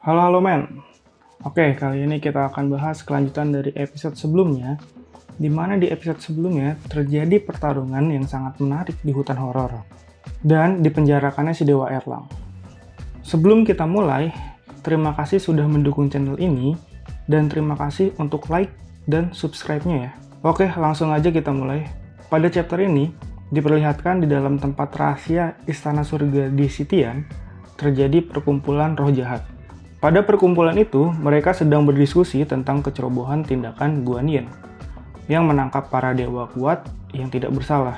Halo men. Oke, kali ini kita akan bahas kelanjutan dari episode sebelumnya, di mana di episode sebelumnya terjadi pertarungan yang sangat menarik di hutan horor dan dipenjarakannya si Dewa Erlang. Sebelum kita mulai, terima kasih sudah mendukung channel ini dan terima kasih untuk like dan subscribe-nya ya. Oke, langsung aja kita mulai. Pada chapter ini diperlihatkan di dalam tempat rahasia Istana Surga di Sitian terjadi perkumpulan roh jahat. Pada perkumpulan itu, mereka sedang berdiskusi tentang kecerobohan tindakan Guan Yin yang menangkap para dewa kuat yang tidak bersalah.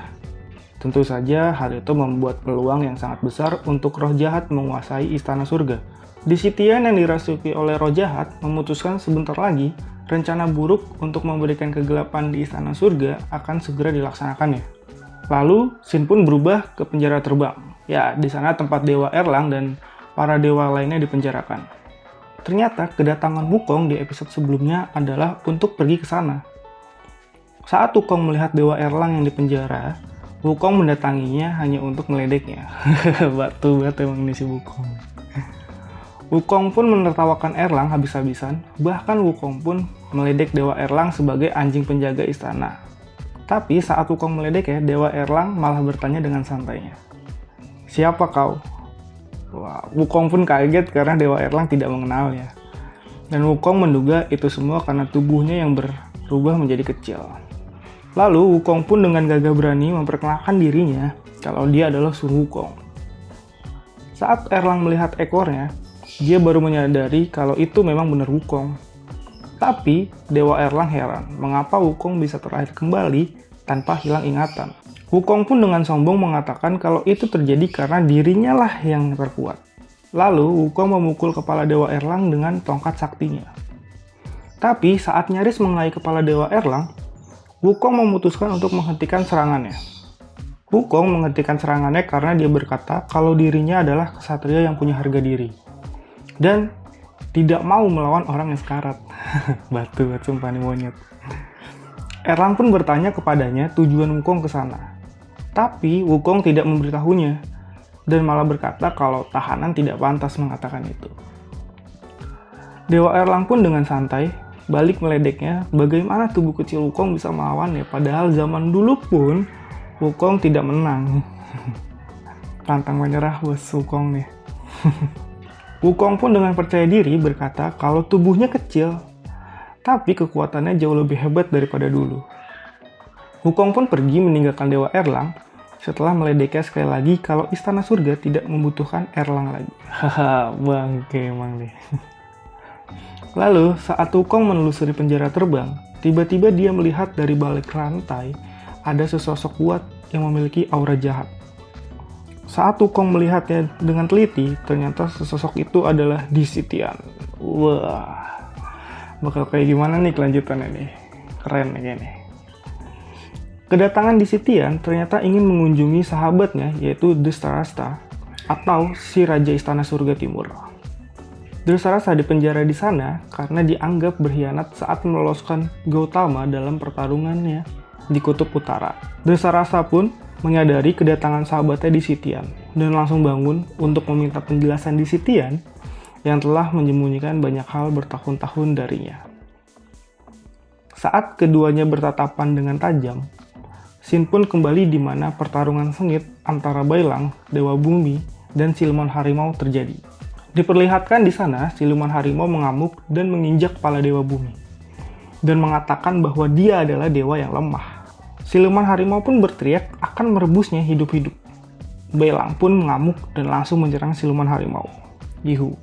Tentu saja hal itu membuat peluang yang sangat besar untuk roh jahat menguasai Istana Surga. Di Sitian yang dirasuki oleh roh jahat memutuskan sebentar lagi rencana buruk untuk memberikan kegelapan di Istana Surga akan segera dilaksanakannya. Lalu, Sin pun berubah ke penjara terbang. Ya, di sana tempat Dewa Erlang dan para dewa lainnya dipenjarakan. Ternyata kedatangan Wukong di episode sebelumnya adalah untuk pergi ke sana. Saat Wukong melihat Dewa Erlang yang dipenjara, Wukong mendatanginya hanya untuk meledeknya. Batu banget emang ini si Wukong. Wukong pun menertawakan Erlang habis-habisan, bahkan Wukong pun meledek Dewa Erlang sebagai anjing penjaga istana. Tapi saat Wukong meledeknya, Dewa Erlang malah bertanya dengan santainya, "Siapa kau?" Wah, Wukong pun kaget karena Dewa Erlang tidak mengenalnya. Dan Wukong menduga itu semua karena tubuhnya yang berubah menjadi kecil. Lalu Wukong pun dengan gagah berani memperkenalkan dirinya kalau dia adalah Sun Wukong. Saat Erlang melihat ekornya, dia baru menyadari kalau itu memang benar Wukong. Tapi Dewa Erlang heran mengapa Wukong bisa terlahir kembali tanpa hilang ingatan. Wukong pun dengan sombong mengatakan kalau itu terjadi karena dirinya lah yang terkuat. Lalu Wukong memukul kepala Dewa Erlang dengan tongkat saktinya. Tapi saat nyaris mengenai kepala Dewa Erlang, Wukong memutuskan untuk menghentikan serangannya. Wukong menghentikan serangannya karena dia berkata kalau dirinya adalah ksatria yang punya harga diri. Dan tidak mau melawan orang yang sekarat. Batu, sumpah nih monyet. Erlang pun bertanya kepadanya tujuan Wukong ke sana. Tapi Wukong tidak memberitahunya dan malah berkata kalau tahanan tidak pantas mengatakan itu. Dewa Erlang pun dengan santai balik meledeknya bagaimana tubuh kecil Wukong bisa melawannya padahal zaman dulu pun Wukong tidak menang. Pantang menyerah bos Wukong nih. Wukong pun dengan percaya diri berkata kalau tubuhnya kecil tapi kekuatannya jauh lebih hebat daripada dulu. Wukong pun pergi meninggalkan Dewa Erlang setelah meledeknya sekali lagi kalau Istana Surga tidak membutuhkan Erlang lagi. Haha, bangke emang deh. Lalu, saat Wukong menelusuri penjara terbang, tiba-tiba dia melihat dari balik rantai ada sesosok kuat yang memiliki aura jahat. Saat Wukong melihatnya dengan teliti, ternyata sesosok itu adalah Di Sitian. Wah, bakal kayak gimana nih kelanjutannya nih? Keren nih kayaknya. Kedatangan Di Sitian ternyata ingin mengunjungi sahabatnya yaitu Drestharasta atau si Raja Istana Surga Timur. Drestharasta dipenjara di sana karena dianggap berkhianat saat meloloskan Gautama dalam pertarungannya di Kutub Utara. Drestharasta pun menyadari kedatangan sahabatnya Di Sitian dan langsung bangun untuk meminta penjelasan Di Sitian yang telah menyembunyikan banyak hal bertahun-tahun darinya. Saat keduanya bertatapan dengan tajam, Sin pun kembali di mana pertarungan sengit antara Bailang, Dewa Bumi, dan Siluman Harimau terjadi. Diperlihatkan di sana, Siluman Harimau mengamuk dan menginjak kepala Dewa Bumi, dan mengatakan bahwa dia adalah dewa yang lemah. Siluman Harimau pun berteriak akan merebusnya hidup-hidup. Bailang pun mengamuk dan langsung menyerang Siluman Harimau, Yihu.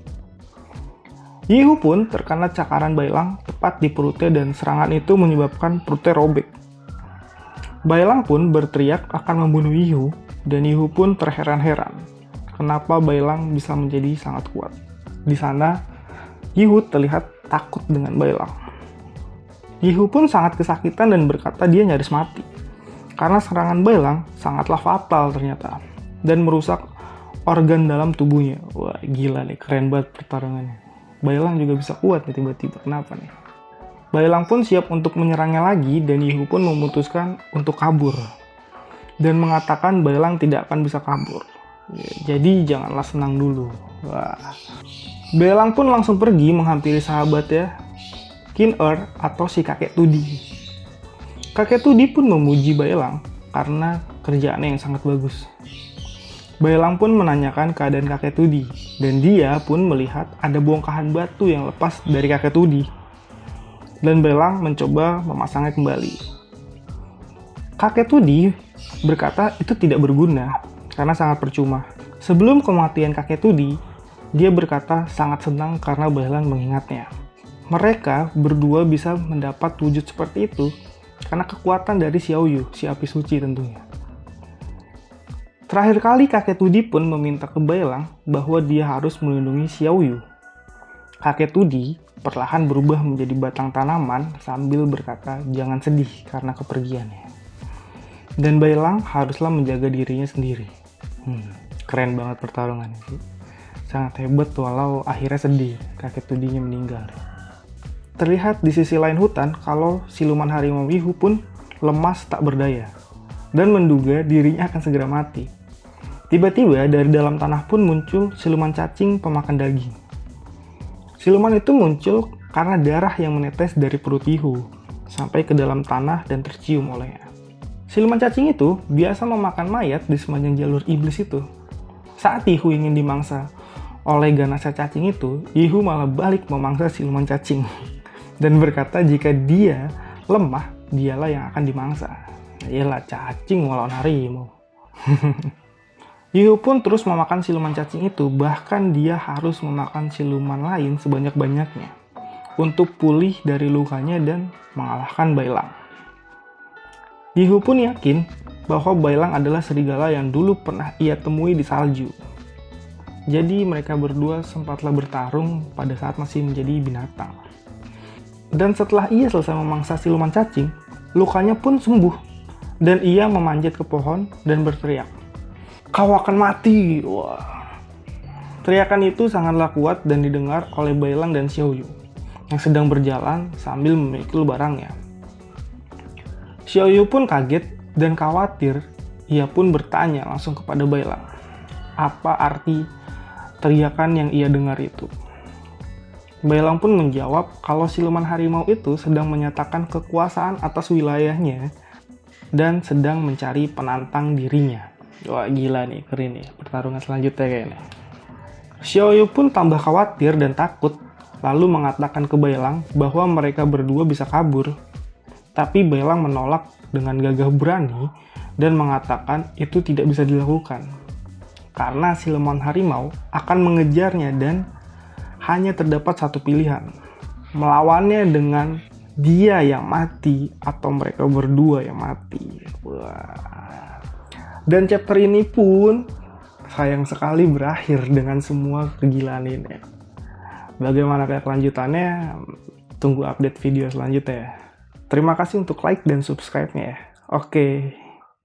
Yihu pun terkena cakaran Bailang tepat di perutnya dan serangan itu menyebabkan perutnya robek. Bailang pun berteriak akan membunuh Yihu, dan Yihu pun terheran-heran kenapa Bailang bisa menjadi sangat kuat. Di sana, Yihu terlihat takut dengan Bailang. Yihu pun sangat kesakitan dan berkata dia nyaris mati, karena serangan Bailang sangatlah fatal ternyata, dan merusak organ dalam tubuhnya. Wah gila nih, keren banget pertarungannya. Bailang juga bisa kuat nih tiba-tiba, kenapa nih? Bailang pun siap untuk menyerangnya lagi dan Yihu pun memutuskan untuk kabur. Dan mengatakan Bailang tidak akan bisa kabur. Jadi janganlah senang dulu. Wah. Belang pun langsung pergi menghampiri sahabatnya, Kin-er atau si kakek Tudi. Kakek Tudi pun memuji Baelang karena kerjaannya yang sangat bagus. Baelang pun menanyakan keadaan kakek Tudi, dan dia pun melihat ada bongkahan batu yang lepas dari kakek Tudi. Dan Baelang mencoba memasangnya kembali. Kakek Tudi berkata itu tidak berguna karena sangat percuma. Sebelum kematian kakek Tudi, dia berkata sangat senang karena Baelang mengingatnya. Mereka berdua bisa mendapat wujud seperti itu karena kekuatan dari Xiaoyu, si api suci tentunya. Terakhir kali kakek Tudi pun meminta ke Baelang bahwa dia harus melindungi Xiaoyu. Kakek Tudi perlahan berubah menjadi batang tanaman sambil berkata jangan sedih karena kepergiannya. Dan Baelang haruslah menjaga dirinya sendiri. Keren banget pertarungannya sih. Sangat hebat walau akhirnya sedih kakek Tudinya meninggal. Terlihat di sisi lain hutan kalau siluman harimau Yihu pun lemas tak berdaya dan menduga dirinya akan segera mati. Tiba-tiba dari dalam tanah pun muncul siluman cacing pemakan daging. Siluman itu muncul karena darah yang menetes dari perut Yihu sampai ke dalam tanah dan tercium olehnya. Siluman cacing itu biasa memakan mayat di sepanjang jalur iblis itu. Saat Yihu ingin dimangsa oleh ganasnya cacing itu, Yihu malah balik memangsa siluman cacing dan berkata jika dia lemah, dialah yang akan dimangsa. Yalah, cacing melawan harimau. Yihu pun terus memakan siluman cacing itu, bahkan dia harus memakan siluman lain sebanyak-banyaknya untuk pulih dari lukanya dan mengalahkan Baelang. Yihu pun yakin bahwa Baelang adalah serigala yang dulu pernah ia temui di salju. Jadi mereka berdua sempatlah bertarung pada saat masih menjadi binatang. Dan setelah ia selesai memangsa siluman cacing, lukanya pun sembuh. Dan ia memanjat ke pohon dan berteriak, "Kau akan mati!" Wah. Teriakan itu sangatlah kuat dan didengar oleh Baelang dan Xiaoyu yang sedang berjalan sambil memikul barangnya. Xiaoyu pun kaget dan khawatir. Ia pun bertanya langsung kepada Baelang, apa arti teriakan yang ia dengar itu. Baelang pun menjawab kalau siluman harimau itu sedang menyatakan kekuasaan atas wilayahnya dan sedang mencari penantang dirinya. Wah, gila nih, keren nih pertarungan selanjutnya kayaknya. Xiaoyu pun tambah khawatir dan takut, lalu mengatakan ke Baelang bahwa mereka berdua bisa kabur. Tapi Baelang menolak dengan gagah berani dan mengatakan itu tidak bisa dilakukan. Karena siluman harimau akan mengejarnya dan hanya terdapat satu pilihan, melawannya dengan dia yang mati atau mereka berdua yang mati. Wah. Dan chapter ini pun sayang sekali berakhir dengan semua kegilaan ini. Bagaimana kelanjutannya? Tunggu update video selanjutnya ya. Terima kasih untuk like dan subscribe-nya ya. Oke.